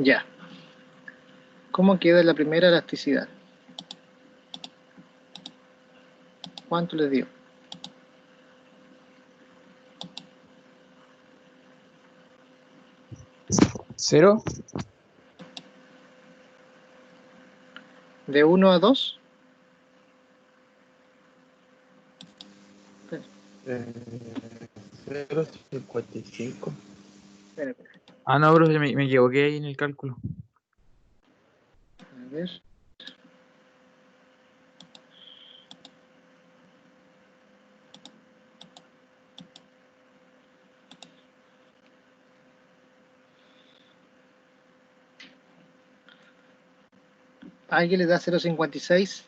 Ya. ¿Cómo queda la primera elasticidad? ¿Cuánto les dio? ¿Cero? ¿De 1 a 2? Eh, 0,55. Espera. Ah, no, profe, me equivoqué ahí en el cálculo. A ver. ¿Alguien le da 0,56?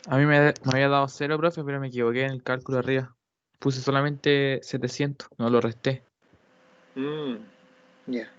A mí me había dado cero, profe, pero me equivoqué en el cálculo arriba. Puse solamente 700, no lo resté. Ya.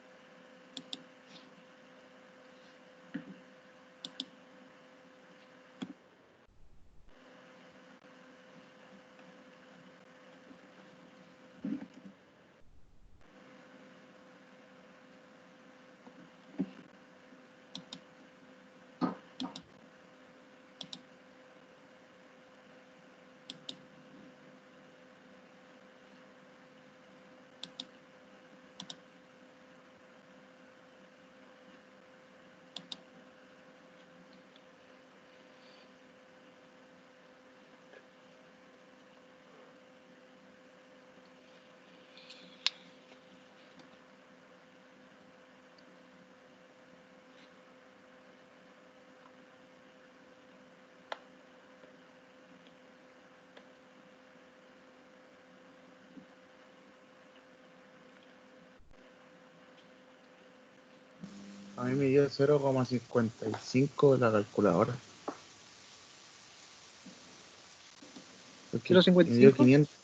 A mí me dio 0,55 de la calculadora. Porque me dio 0,55. 500.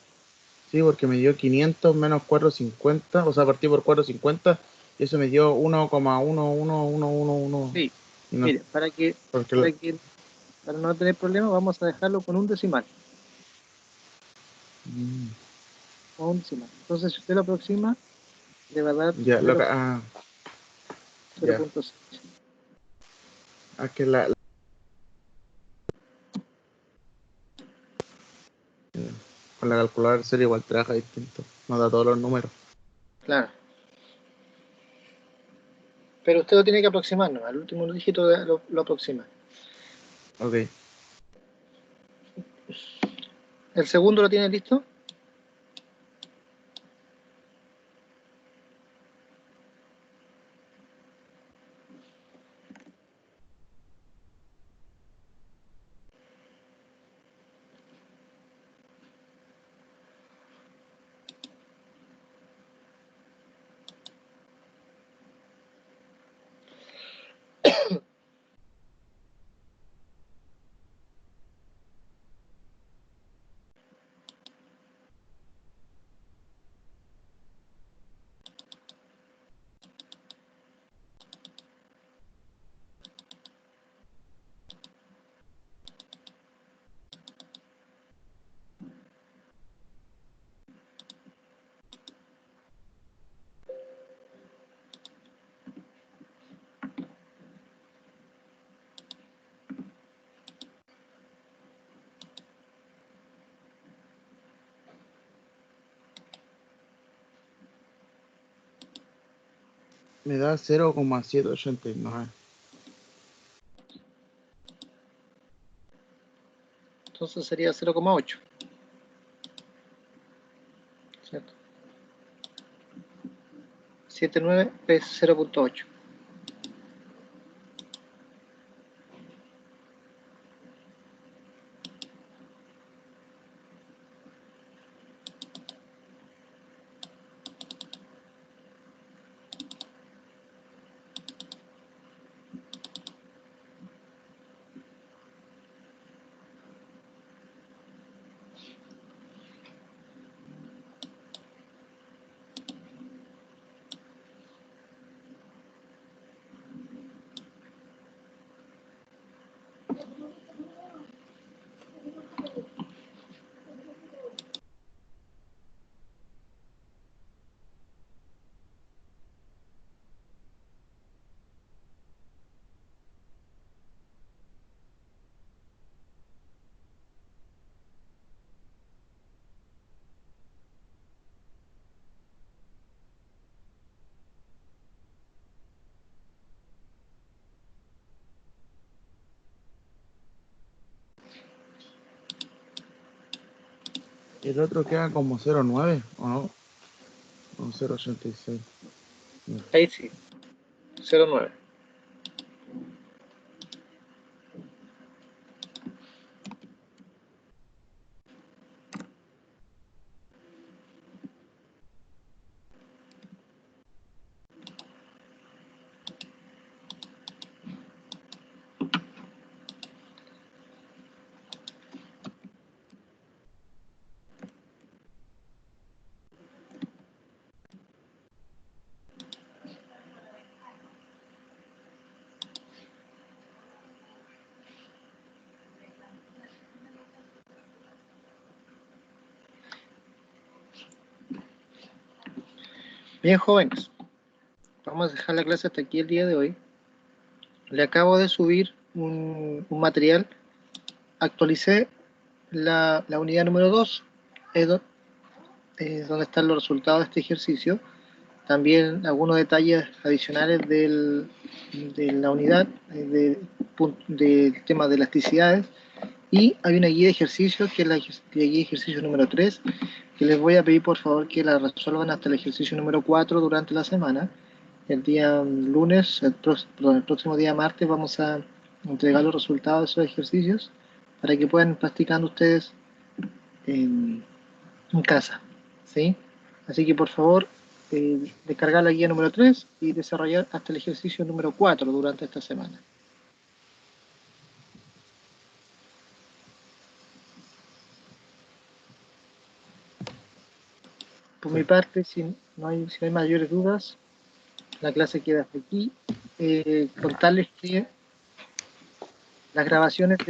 Sí, porque me dio 500 menos 450. O sea, partí por 450 y eso me dio 1,11111. Sí. Y no, Mire, porque para no tener problemas, vamos a dejarlo con un decimal. Con un decimal. Entonces, si usted lo aproxima, le va a dar ya, ya. 0,6. Que con la calculadora serie igual trabaja distinto. No da todos los números. Claro. Pero usted lo tiene que aproximar, ¿no? Al último dígito lo aproxima. Ok. ¿El segundo lo tiene listo? Me da 0,789. Entonces sería 0,8. ¿Cierto? 79 es 0,8. El otro queda como 0,9, ¿o no? O 0,86. Ahí sí, 0,9. Bien, jóvenes, vamos a dejar la clase hasta aquí el día de hoy. Le acabo de subir un material. Actualicé la unidad número 2, donde están los resultados de este ejercicio. También algunos detalles adicionales de la unidad, del tema de elasticidades. Y hay una guía de ejercicios, que es la guía de ejercicio número 3, que les voy a pedir por favor que la resuelvan hasta el ejercicio número 4 durante la semana. El día lunes, el próximo día martes, vamos a entregar los resultados de esos ejercicios para que puedan ir practicando ustedes en casa, ¿sí? Así que por favor, descargar la guía número 3 y desarrollar hasta el ejercicio número 4 durante esta semana. Por mi parte, si no hay mayores dudas, la clase queda hasta aquí. Contarles que las grabaciones de